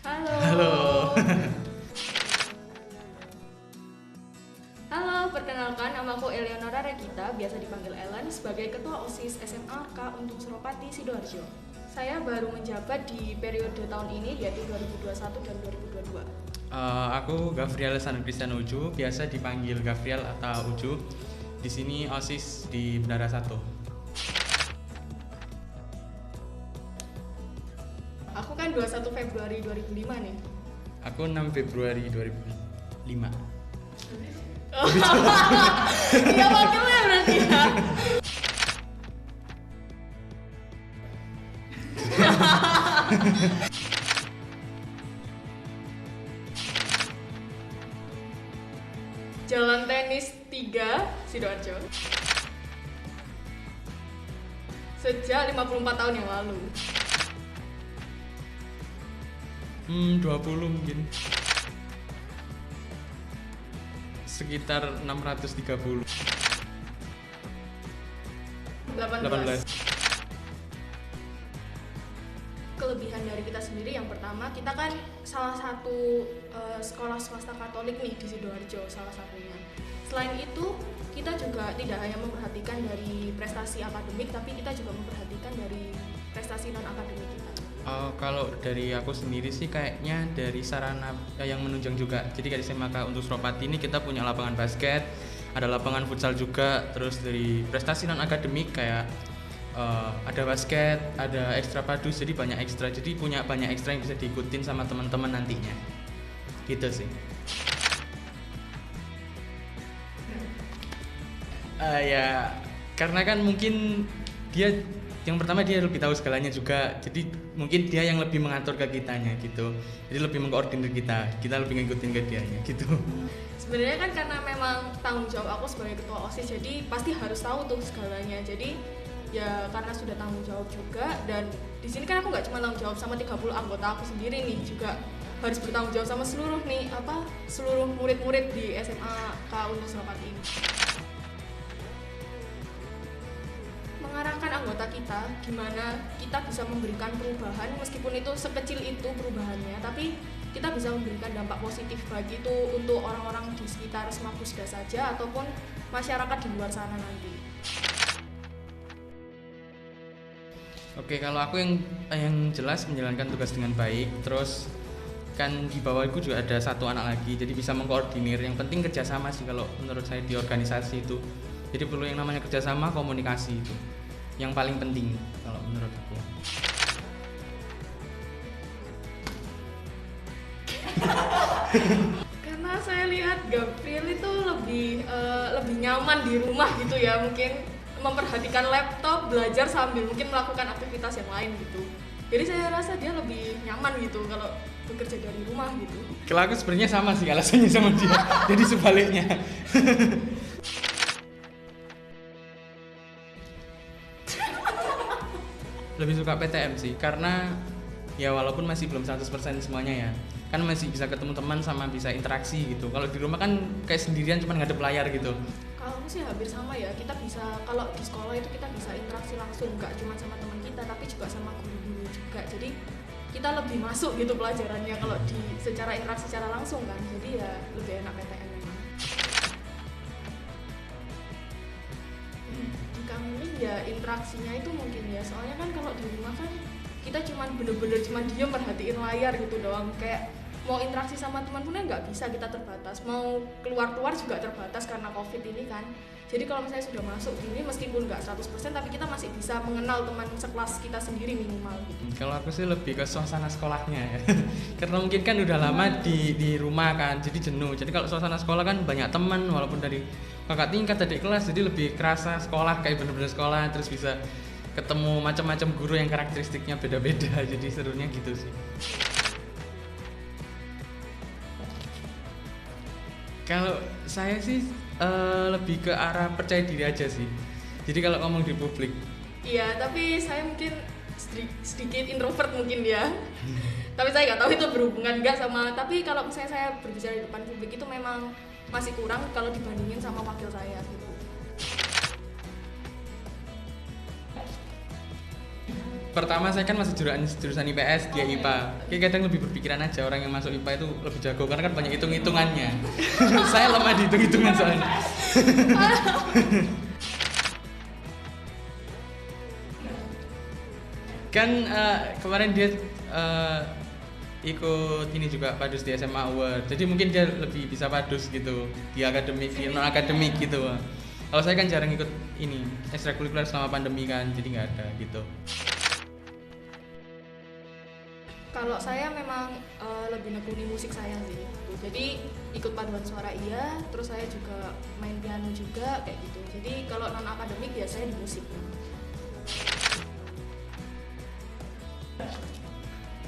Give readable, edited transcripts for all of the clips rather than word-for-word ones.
Halo. Halo. Halo, perkenalkan namaku Eleonora Regita, biasa dipanggil Ellen, sebagai Ketua OSIS SMA K Untung Suropati, Sidoarjo. Saya baru menjabat di periode tahun ini, yaitu 2021 dan 2022. Aku Gavriel Sanur Christian Uju, biasa dipanggil Gavriel atau Uju. Di sini OSIS di Bendara 1. Aku kan 21 Februari 2005 nih. Aku 6 Februari 2005. Iya, wakilnya berarti ya. Jalan Tenis 3, Sidoarjo. Sejak 54 tahun yang lalu. 20 mungkin. Sekitar 630. 18. Kelebihan dari kita sendiri yang pertama, kita kan salah satu sekolah swasta Katolik nih di Sidoarjo salah satunya. Selain itu, kita juga tidak hanya memperhatikan dari prestasi akademik, tapi kita juga memperhatikan dari prestasi non akademik kita. Kalau dari aku sendiri sih kayaknya dari sarana yang menunjang juga. Jadi kayak SMA K Untung Suropati ini kita punya lapangan basket, ada lapangan futsal juga. Terus dari prestasi non akademik kayak ada basket, ada ekstra padus, jadi banyak ekstra. Jadi punya banyak ekstra yang bisa diikutin sama teman-teman nantinya. Gitu sih. Ya karena kan mungkin dia yang pertama dia lebih tahu segalanya juga, jadi mungkin dia yang lebih mengatur ke kitanya gitu, jadi lebih mengkoordinir kita lebih ngikutin ke dianya gitu. Sebenarnya kan karena memang tanggung jawab aku sebagai ketua OSIS, jadi pasti harus tahu tuh segalanya. Jadi ya karena sudah tanggung jawab juga, dan di sini kan aku nggak cuma tanggung jawab sama 30 anggota aku sendiri nih, juga harus bertanggung jawab sama seluruh murid-murid di SMA K Untung Suropati ini. Mengarahkan anggota kita gimana kita bisa memberikan perubahan, meskipun itu sekecil itu perubahannya, tapi kita bisa memberikan dampak positif baik itu untuk orang-orang di sekitar Semapusda saja ataupun masyarakat di luar sana nanti. Oke, kalau aku yang jelas menjalankan tugas dengan baik, terus kan di bawahku juga ada satu anak lagi, jadi bisa mengkoordinir. Yang penting kerjasama sih kalau menurut saya di organisasi itu. Jadi perlu yang namanya kerjasama, komunikasi itu yang paling penting kalau menurut aku. Karena saya lihat Gabriel itu lebih nyaman di rumah gitu ya, mungkin memperhatikan laptop, belajar sambil mungkin melakukan aktivitas yang lain gitu. Jadi saya rasa dia lebih nyaman gitu kalau bekerja dari rumah gitu. Kalau aku sebenarnya sama sih alasannya sama dia. Jadi sebaliknya. Lebih suka PTM sih, karena ya walaupun masih belum 100% semuanya ya, kan masih bisa ketemu teman sama bisa interaksi gitu. Kalau di rumah kan kayak sendirian cuma ngadep layar gitu. Kalau aku sih hampir sama ya, kita bisa, kalau di sekolah itu kita bisa interaksi langsung, nggak cuma sama teman kita tapi juga sama guru-guru juga. Jadi kita lebih masuk gitu pelajarannya kalau secara interaksi secara langsung kan. Jadi ya lebih enak PTM memang. Di kami ya interaksinya itu mungkin ya, soalnya kan kalau di rumah kan kita cuman bener-bener cuman diem perhatiin layar gitu doang, kayak mau interaksi sama teman pun nggak bisa, kita terbatas, mau keluar-keluar juga terbatas karena COVID ini kan. Jadi kalau misalnya sudah masuk gini, meskipun nggak 100% tapi kita masih bisa mengenal teman sekelas kita sendiri minimal gitu. Kalau aku sih lebih ke suasana sekolahnya ya. Karena mungkin kan udah lama di rumah kan, jadi jenuh. Jadi kalau suasana sekolah kan banyak teman, walaupun dari kakak tingkat, adik kelas, jadi lebih kerasa sekolah kayak bener-bener sekolah, terus bisa ketemu macam-macam guru yang karakteristiknya beda-beda. Jadi serunya gitu sih. Kalau saya sih lebih ke arah percaya diri aja sih. Jadi kalau ngomong di publik. Iya, tapi saya mungkin sedikit introvert mungkin ya. Tapi saya nggak tahu itu berhubungan nggak sama. Tapi kalau misalnya saya berbicara di depan publik itu memang masih kurang kalau dibandingin sama wakil saya gitu. pertama saya kan masih jurusan IPS, dia IPA. Kayak kadang lebih berpikiran aja orang yang masuk IPA itu lebih jago karena kan banyak hitung-hitungannya. Saya lemah di hitung-hitungan soalnya. Kan kemarin dia ikut ini juga padus di SMA Award. Jadi mungkin dia lebih bisa padus gitu di akademik, di non akademik gitu. Kalau saya kan jarang ikut ini ekstrakurikuler selama pandemi kan, jadi nggak ada gitu. Kalau saya memang lebih nekuni musik saya sih. Jadi ikut paduan suara iya, terus saya juga main piano juga kayak gitu. Jadi kalau non akademik ya saya di musik.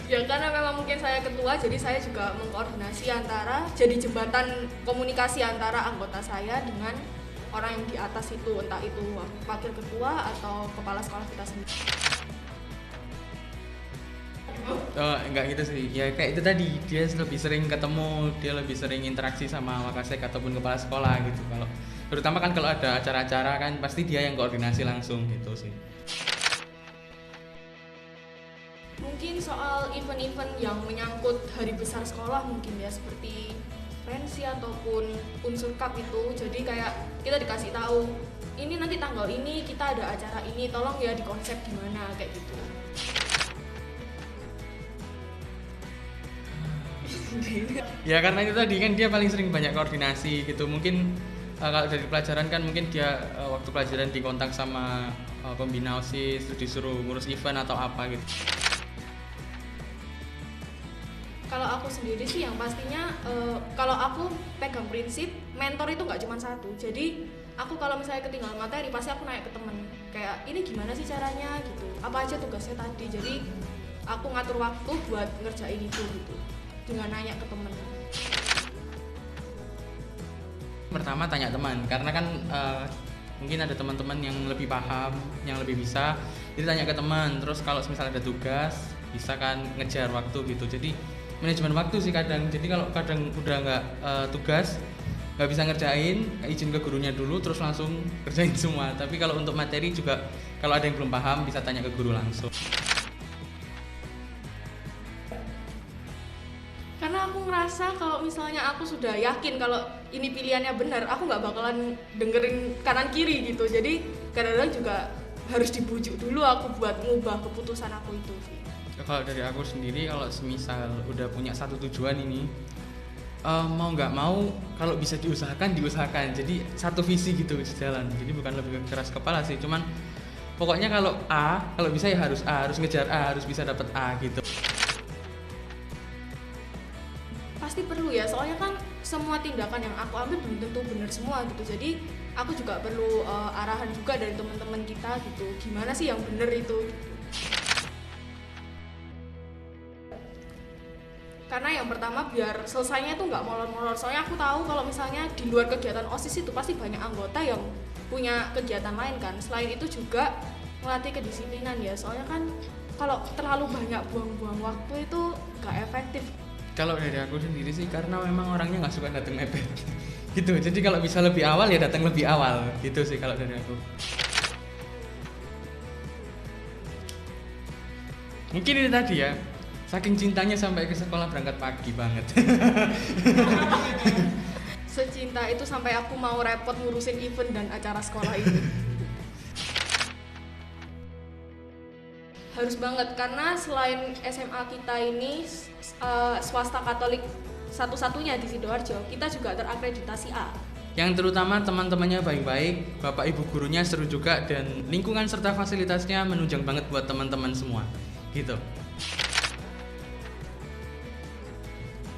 Ya karena memang mungkin saya ketua, jadi saya juga mengkoordinasi antara jadi jembatan komunikasi antara anggota saya dengan orang yang di atas itu, entah itu wakil ketua atau kepala sekolah kita sendiri. Oh, enggak gitu sih. Ya kayak itu tadi, dia lebih sering ketemu, dia lebih sering interaksi sama Wakasek ataupun kepala sekolah gitu. Kalau terutama kan kalau ada acara-acara kan pasti dia yang koordinasi langsung gitu sih. Mungkin soal event-event yang menyangkut hari besar sekolah mungkin ya, seperti pensi ataupun unsur cup itu. Jadi kayak kita dikasih tahu ini nanti tanggal ini kita ada acara ini, tolong ya dikonsep gimana kayak gitu. Ya karena itu tadi kan dia paling sering banyak koordinasi gitu. Mungkin kalau dari pelajaran kan mungkin dia waktu pelajaran dikontak sama pembina OSIS terus disuruh ngurus event atau apa gitu. Kalau aku sendiri sih yang pastinya kalau aku pegang prinsip mentor itu nggak cuma satu. Jadi aku kalau misalnya ketinggalan materi pasti aku nanya ke temen kayak ini gimana sih caranya gitu, apa aja tugasnya tadi. Jadi aku ngatur waktu buat ngerjain itu gitu dengan nanya ke temen. Pertama tanya teman karena kan mungkin ada teman-teman yang lebih paham, yang lebih bisa, jadi tanya ke teman. Terus kalau misalnya ada tugas bisa kan ngejar waktu gitu. Jadi manajemen waktu sih kadang. Jadi kalau kadang udah nggak tugas, nggak bisa ngerjain, izin ke gurunya dulu terus langsung kerjain semua. Tapi kalau untuk materi juga kalau ada yang belum paham bisa tanya ke guru langsung. Karena aku ngerasa kalau misalnya aku sudah yakin kalau ini pilihannya benar, aku nggak bakalan dengerin kanan kiri gitu. Jadi kadang-kadang juga harus dibujuk dulu aku buat ngubah keputusan aku itu sih. Kalau dari aku sendiri, kalau semisal udah punya satu tujuan ini, mau nggak mau kalau bisa diusahakan. Jadi satu visi gitu sejalan. Jadi bukan lebih ke keras kepala sih, cuman pokoknya kalau A, kalau bisa ya harus A, harus ngejar A, harus bisa dapet A gitu. Pasti perlu ya, soalnya kan semua tindakan yang aku ambil belum tentu benar semua gitu. Jadi aku juga perlu arahan juga dari teman-teman kita gitu, gimana sih yang benar itu gitu. Karena yang pertama biar selesainya tuh nggak molor-molor, soalnya aku tahu kalau misalnya di luar kegiatan OSIS itu pasti banyak anggota yang punya kegiatan lain kan. Selain itu juga melatih kedisiplinan ya, soalnya kan kalau terlalu banyak buang-buang waktu itu nggak efektif. Kalau dari aku sendiri sih karena memang orangnya nggak suka datang mepet gitu. Jadi kalau bisa lebih awal ya datang lebih awal gitu sih kalau dari aku. Mungkin ini tadi ya, saking cintanya sampai ke sekolah berangkat pagi banget. Secinta itu sampai aku mau repot ngurusin event dan acara sekolah ini. Harus banget, karena selain SMA kita ini swasta Katolik satu-satunya di Sidoarjo, kita juga terakreditasi A. Yang terutama teman-temannya baik-baik, bapak ibu gurunya seru juga, dan lingkungan serta fasilitasnya menunjang banget buat teman-teman semua gitu.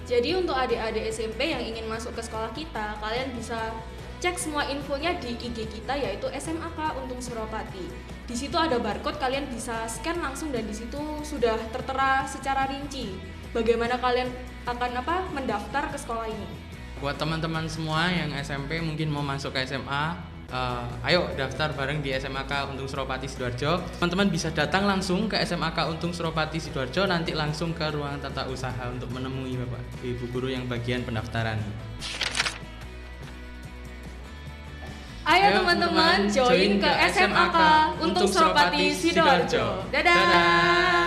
Jadi untuk adik-adik SMP yang ingin masuk ke sekolah kita, kalian bisa cek semua infonya di IG kita, yaitu SMAK Untung Suropati. Di situ ada barcode, kalian bisa scan langsung dan di situ sudah tertera secara rinci bagaimana kalian akan mendaftar ke sekolah ini. Buat teman-teman semua yang SMP mungkin mau masuk ke SMA, ayo daftar bareng di SMAK Untung Suropati Sidoarjo. Teman-teman bisa datang langsung ke SMAK Untung Suropati Sidoarjo, nanti langsung ke ruang tata usaha untuk menemui Bapak Ibu guru yang bagian pendaftaran. Ayo teman-teman join ke SMAK untuk Suropati Sidoarjo. Dadah.